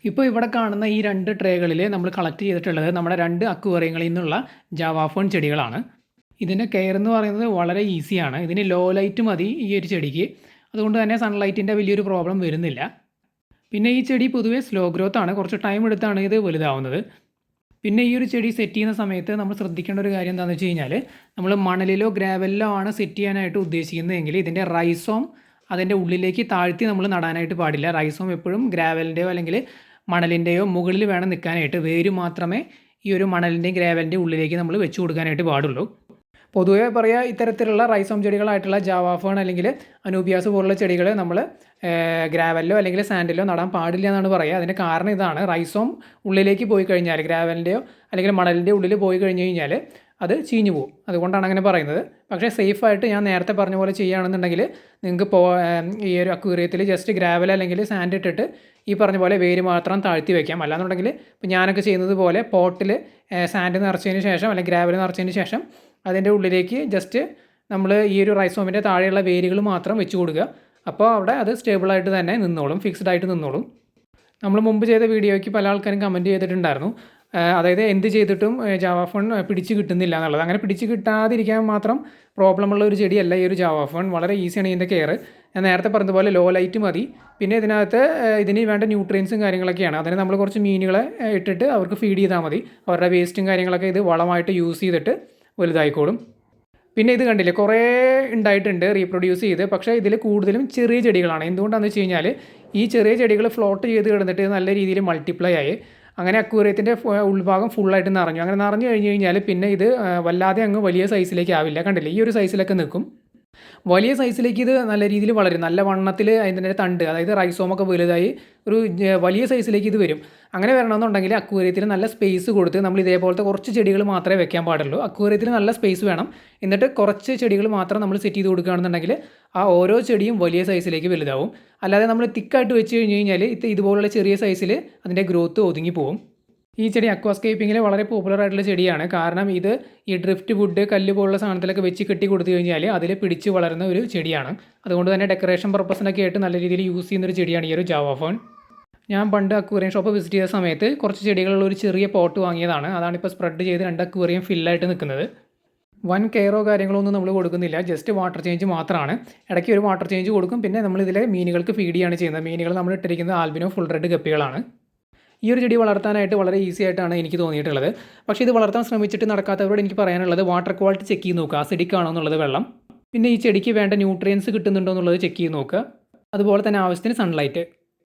ഇപ്പോൾ ഇവിടെ കാണുന്ന ഈ 2 ട്രേകളിൽ നമ്മൾ കളക്ട് ചെയ്തിട്ടുള്ളത് നമ്മുടെ 2 അക്വേറിയങ്ങളിൽ നിന്നുള്ള ജാവാ ചെടികളാണ്. ഇതിൻ്റെ കെയർ എന്ന് പറയുന്നത് വളരെ ഈസിയാണ്. ഇതിന് ലോ ലൈറ്റ് മതി ഈ ഒരു ചെടിക്ക്. അതുകൊണ്ട് തന്നെ സൺലൈറ്റിൻ്റെ വലിയൊരു പ്രോബ്ലം വരുന്നില്ല. പിന്നെ ഈ ചെടി പൊതുവേ സ്ലോ ഗ്രോത്ത് ആണ്. കുറച്ച് ടൈം എടുത്താണ് ഇത് വലുതാവുന്നത്. പിന്നെ ഈ ഒരു ചെടി സെറ്റ് ചെയ്യുന്ന സമയത്ത് നമ്മൾ ശ്രദ്ധിക്കേണ്ട ഒരു കാര്യം എന്താണെന്ന് വെച്ച് കഴിഞ്ഞാൽ, നമ്മൾ മണലിലോ ഗ്രാവലിലോ ആണ് സെറ്റ് ചെയ്യാനായിട്ട് ഉദ്ദേശിക്കുന്നതെങ്കിൽ ഇതിൻ്റെ റൈസോം അതിൻ്റെ ഉള്ളിലേക്ക് താഴ്ത്തി നമ്മൾ നടാനായിട്ട് പാടില്ല. റൈസോം എപ്പോഴും ഗ്രാവലിൻ്റെയോ അല്ലെങ്കിൽ മണലിൻ്റെയോ മുകളിൽ വേണം നിൽക്കാനായിട്ട്. വേര് മാത്രമേ ഈ ഒരു മണലിൻ്റെയും ഗ്രാവലിൻ്റെയും ഉള്ളിലേക്ക് നമ്മൾ വെച്ച് കൊടുക്കാനായിട്ട് പാടുള്ളൂ. പൊതുവേ പറയുക, ഇത്തരത്തിലുള്ള റൈസോം ചെടികളായിട്ടുള്ള ജാവാ അല്ലെങ്കിൽ അനൂബിയാസ് പോലുള്ള ചെടികൾ നമ്മൾ ഗ്രാവലിലോ അല്ലെങ്കിൽ സാൻഡിലോ നടാൻ പാടില്ല എന്നാണ് പറയുക. അതിൻ്റെ കാരണം ഇതാണ്: റൈസോം ഉള്ളിലേക്ക് പോയി കഴിഞ്ഞാൽ, ഗ്രാവലിൻ്റെയോ അല്ലെങ്കിൽ മണലിൻ്റെ ഉള്ളിൽ പോയി കഴിഞ്ഞ് കഴിഞ്ഞാൽ അത് ചീഞ്ഞു പോകും. അതുകൊണ്ടാണ് അങ്ങനെ പറയുന്നത്. പക്ഷേ സേഫായിട്ട് ഞാൻ നേരത്തെ പറഞ്ഞ പോലെ ചെയ്യുകയാണെന്നുണ്ടെങ്കിൽ നിങ്ങൾക്ക് ഈ ഒരു അക്വേറിയത്തിൽ ജസ്റ്റ് ഗ്രാവൽ അല്ലെങ്കിൽ സാൻഡ് ഇട്ടിട്ട് ഈ പറഞ്ഞ പോലെ വേര് മാത്രം താഴ്ത്തി വയ്ക്കാം. അല്ലാന്നുണ്ടെങ്കിൽ ഇപ്പോൾ ഞാനൊക്കെ ചെയ്യുന്നത് പോലെ പോട്ടിൽ സാൻഡ് നിറച്ചതിന് ശേഷം അല്ലെങ്കിൽ ഗ്രാവൽ നിറച്ചതിന് ശേഷം അതിൻ്റെ ഉള്ളിലേക്ക് ജസ്റ്റ് നമ്മൾ ഈ ഒരു റൈസോമിൻ്റെ താഴെയുള്ള വേരുകൾ മാത്രം വെച്ച് കൊടുക്കുക. അപ്പോൾ അവിടെ അത് സ്റ്റേബിളായിട്ട് തന്നെ നിന്നോളും, ഫിക്സ്ഡ് ആയിട്ട് നിന്നോളും. നമ്മൾ മുമ്പ് ചെയ്ത വീഡിയോയ്ക്ക് പല ആൾക്കാരും കമൻറ്റ് ചെയ്തിട്ടുണ്ടായിരുന്നു, അതായത് എന്ത് ചെയ്തിട്ടും ജാവാ പിടിച്ച് കിട്ടുന്നില്ല എന്നുള്ളത്. അങ്ങനെ പിടിച്ച് കിട്ടാതിരിക്കാൻ മാത്രം പ്രോബ്ലമുള്ള ഒരു ചെടിയല്ല ഈ ഒരു ജാവാ. വളരെ ഈസിയാണ് ഇതിൻ്റെ കെയർ. ഞാൻ നേരത്തെ പറഞ്ഞതുപോലെ ലോ ലൈറ്റ് മതി. പിന്നെ ഇതിന് വേണ്ട ന്യൂട്രിയൻസും കാര്യങ്ങളൊക്കെയാണ്. അതിന് നമ്മൾ കുറച്ച് മീനുകളെ ഇട്ടിട്ട് അവർക്ക് ഫീഡ് ചെയ്താൽ മതി. അവരുടെ വേസ്റ്റും കാര്യങ്ങളൊക്കെ ഇത് വളമായിട്ട് യൂസ് ചെയ്തിട്ട് വലുതായിക്കോളും. പിന്നെ ഇത് കണ്ടില്ലേ, കുറേ ഉണ്ടായിട്ടുണ്ട് റീപ്രൊഡ്യൂസ് ചെയ്ത്. പക്ഷേ ഇതിൽ കൂടുതലും ചെറിയ ചെടികളാണ്. എന്തുകൊണ്ടാണെന്ന് വെച്ച് കഴിഞ്ഞാൽ ഈ ചെറിയ ചെടികൾ ഫ്ലോട്ട് ചെയ്ത് കിടന്നിട്ട് നല്ല രീതിയിൽ മൾട്ടിപ്ലൈ ആയി. അങ്ങനെ അക്വേറിയത്തിൻ്റെ ഉൾഭാഗം ഫുള്ളായിട്ട് നിറഞ്ഞു. അങ്ങനെ നിറഞ്ഞു കഴിഞ്ഞ് കഴിഞ്ഞാൽ പിന്നെ ഇത് വല്ലാതെ അങ്ങ് വലിയ സൈസിലേക്ക് ആവില്ല. കണ്ടില്ലേ, ഈ ഒരു സൈസിലൊക്കെ നിൽക്കും. വലിയ സൈസിലേക്ക് ഇത് നല്ല രീതിയിൽ വളരും. നല്ല വണ്ണത്തിൽ അതിൻ്റെ തണ്ട്, അതായത് റൈസോമൊക്കെ വലുതായി ഒരു വലിയ സൈസിലേക്ക് ഇത് വരും. അങ്ങനെ വരണമെന്നുണ്ടെങ്കിൽ അക്വേറിയത്തിൽ നല്ല സ്പേസ് കൊടുത്ത് നമ്മൾ ഇതേപോലത്തെ കുറച്ച് ചെടികൾ മാത്രമേ വെക്കാൻ പാടുള്ളൂ. അക്വേറിയത്തിൽ നല്ല സ്പേസ് വേണം. എന്നിട്ട് കുറച്ച് ചെടികൾ മാത്രം നമ്മൾ സെറ്റ് ചെയ്ത് കൊടുക്കുകയാണെന്നുണ്ടെങ്കിൽ ആ ഓരോ ചെടിയും വലിയ സൈസിലേക്ക് വലുതാവും. അല്ലാതെ നമ്മൾ തിക്കായിട്ട് വെച്ച് കഴിഞ്ഞ് കഴിഞ്ഞാൽ ഇതുപോലുള്ള ചെറിയ സൈസിൽ അതിൻ്റെ ഗ്രോത്ത് ഒതുങ്ങി പോകും. ഈ ചെടി അക്വാസ്കേപ്പിങ്ങിൽ വളരെ പോപ്പുലർ ആയിട്ടുള്ള ചെടിയാണ്. കാരണം ഇത് ഈ ഡ്രിഫ്റ്റ് വുഡ്, കല്ല് പോലുള്ള സാധനത്തിലൊക്കെ വെച്ച് കെട്ടി കൊടുത്തു കഴിഞ്ഞാൽ അതിൽ പിടിച്ച് വളരുന്ന ഒരു ചെടിയാണ്. അതുകൊണ്ട് തന്നെ ഡെക്കറേഷൻ പർപ്പസിനൊക്കെ ആയിട്ട് നല്ല രീതിയിൽ യൂസ് ചെയ്യുന്ന ഒരു ചെടിയാണ് ഈ ഒരു ജാവാ. ഞാൻ പണ്ട് അക്വേറിയം ഷോപ്പ് വിസിറ്റ് ചെയ്ത സമയത്ത് കുറച്ച് ചെടികളുള്ള ഒരു ചെറിയ പോട്ട് വാങ്ങിയതാണ്. അതാണിപ്പോൾ സ്പ്രെഡ് ചെയ്ത് 2 അക്വേറിയം ഫില്ലായിട്ട് നിൽക്കുന്നത്. വൻ കെയറോ കാര്യങ്ങളോ ഒന്നും നമ്മൾ കൊടുക്കുന്നില്ല. ജസ്റ്റ് വാട്ടർ ചേഞ്ച് മാത്രമാണ്. ഇടയ്ക്ക് ഒരു വാട്ടർ ചേഞ്ച് കൊടുക്കും. പിന്നെ നമ്മളിതിലെ മീനുകൾക്ക് ഫീഡ് ചെയ്യാണ് ചെയ്യുന്നത്. മീനുകൾ നമ്മൾ ഇട്ടിരിക്കുന്നത് ആൽബിനോ ഫുൾ റെഡ് ഗപ്പികളാണ്. ഈ ഒരു ചെടി വളർത്താനായിട്ട് വളരെ ഈസി ആയിട്ടാണ് എനിക്ക് തോന്നിയിട്ടുള്ളത്. പക്ഷേ ഇത് വളർത്താൻ ശ്രമിച്ചിട്ട് നടക്കാത്തവരോട് എനിക്ക് പറയാനുള്ളത്, വാട്ടർ ക്വാളിറ്റി ചെക്ക് ചെയ്ത് നോക്കുക, അസിഡിക് ആണോ എന്നുള്ളത് വെള്ളം. പിന്നെ ഈ ചെടിക്ക് വേണ്ട ന്യൂട്രിയൻസ് കിട്ടുന്നുണ്ടോ എന്നുള്ളത് ചെക്ക് ചെയ്ത് നോക്കുക. അതുപോലെ തന്നെ ആവശ്യത്തിന് സൺലൈറ്റ്.